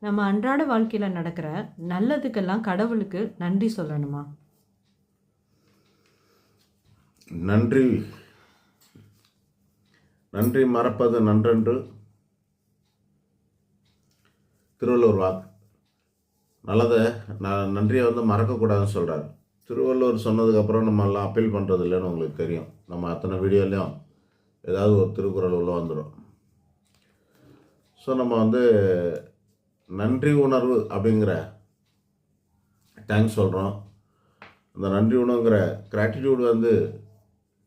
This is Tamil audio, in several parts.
நம்ம அன்றாட வாழ்க்கையில் நடக்கிற நல்லதுக்கெல்லாம் கடவுளுக்கு நன்றி சொல்லணுமா? நன்றி நன்றி மறப்பது நன்றென்று திருவள்ளுவர் வாக்கு. நல்லதை நன்றியை மறக்கக்கூடாதுன்னு சொல்கிறார். திருவள்ளுவர் சொன்னதுக்கப்புறம் நம்ம எல்லாம் அப்பீல் பண்ணுறது இல்லைன்னு உங்களுக்கு தெரியும். நம்ம அத்தனை வீடியோலையும் ஏதாவது ஒரு திருக்குறள் உள்ள வந்துடும். ஸோ நம்ம நன்றி உணர்வு அப்படிங்கிற தேங்க்ஸ் சொல்கிறோம். அந்த நன்றி உணவுங்கிற கிராட்டிடியூடு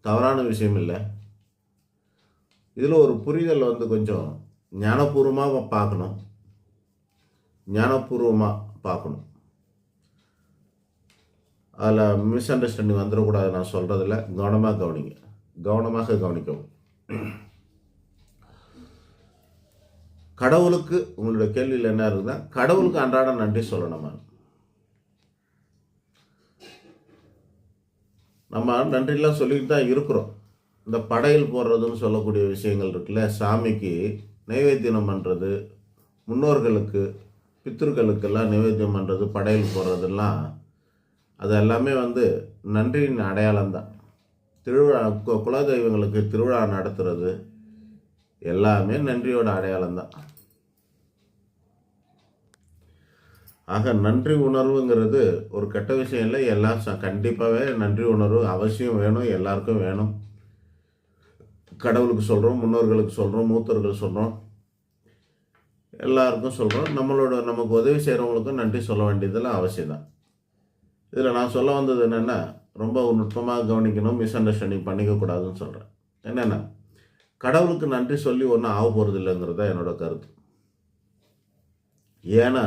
தவறான விஷயம் இல்லை. இதில் ஒரு புரிதல் கொஞ்சம் ஞானபூர்வமாக பார்க்கணும். அதில் மிஸ் அண்டர்ஸ்டாண்டிங் வந்துடக்கூடாது. நான் சொல்கிறதில்ல, கவனமாக கவனிக்கவும். கடவுளுக்கு உங்களுடைய கேள்வியில் என்ன இருக்குதுன்னா, கடவுளுக்கு அன்றாட நன்றி சொல்லணுமா? நம்ம நன்றிலாம் சொல்லிக்கிட்டு தான் இருக்கிறோம். இந்த படையல் போடுறதுன்னு சொல்லக்கூடிய விஷயங்கள் இருக்குல்ல, சாமிக்கு நைவேத்தியம் பண்ணுறது, முன்னோர்களுக்கு பித்திருக்களுக்கெல்லாம் நைவேத்தியம் பண்ணுறது, படையல் போடுறதெல்லாம் அது எல்லாமே நன்றியின் அடையாளம் தான். திருவிழா குலதெய்வங்களுக்கு திருவிழா நடத்துறது எல்லாமே நன்றியோட அடையாளம் தான். ஆக நன்றி உணர்வுங்கிறது ஒரு கெட்ட விஷயம் இல்லை. எல்லாம் கண்டிப்பாகவே நன்றி உணர்வு அவசியம் வேணும், எல்லாருக்கும் வேணும். கடவுளுக்கு சொல்கிறோம், முன்னோர்களுக்கு சொல்கிறோம், மூத்தர்கள் சொல்கிறோம், எல்லாருக்கும் சொல்கிறோம். நமக்கு உதவி செய்கிறவங்களுக்கும் நன்றி சொல்ல வேண்டியதெல்லாம் அவசியம் தான். இதில் நான் சொல்ல வந்தது என்னென்னா, ரொம்ப நுட்பமாக கவனிக்கணும், மிஸ் அண்டர்ஸ்டாண்டிங் பண்ணிக்கக்கூடாதுன்னு சொல்கிறேன். என்னென்னா, கடவுளுக்கு நன்றி சொல்லி ஒன்றும் ஆக போகிறது இல்லைங்கிறது தான் என்னோட கருத்து. ஏன்னா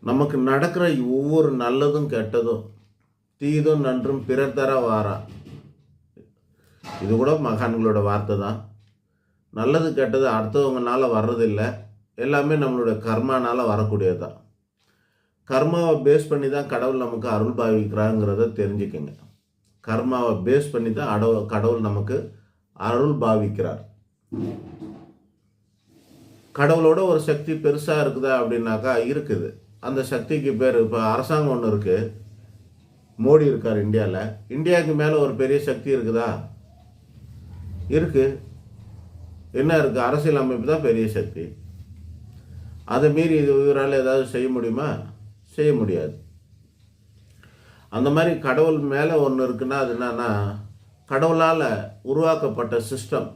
நமக்கு நடக்கிற ஒவ்வொரு நல்லதும் கெட்டதும் தீதும் நன்றும் பிறர் தர வாரா, இது கூட மகான்களோட வார்த்தை தான். நல்லது கெட்டது அடுத்தவங்கனால வர்றதில்லை, எல்லாமே நம்மளுடைய கர்மானால் வரக்கூடியது தான். கர்மாவை பேஸ் பண்ணி தான் கடவுள் நமக்கு அருள் பாவிக்கிறாங்கிறத தெரிஞ்சுக்கங்க. கர்மாவை பேஸ் பண்ணி தான் கடவுள் நமக்கு அருள் பாவிக்கிறார். கடவுளோட ஒரு சக்தி பெருசாக இருக்குதா அப்படின்னாக்கா இருக்குது. அந்த சக்திக்கு பேர், இப்போ அரசாங்கம் ஒன்று இருக்குது, மோடி இருக்கார் இந்தியாவில். இந்தியாவுக்கு மேலே ஒரு பெரிய சக்தி இருக்குதா? இருக்குது. என்ன இருக்குது? அரசியல் அமைப்பு தான் பெரிய சக்தி. அதை மீறி இவரால் ஏதாவது செய்ய முடியுமா? செய்ய முடியாது. அந்த மாதிரி கடவுள் மேலே ஒன்று இருக்குன்னா அது என்னன்னா, கடவுளால் உருவாக்கப்பட்ட சிஸ்டம்,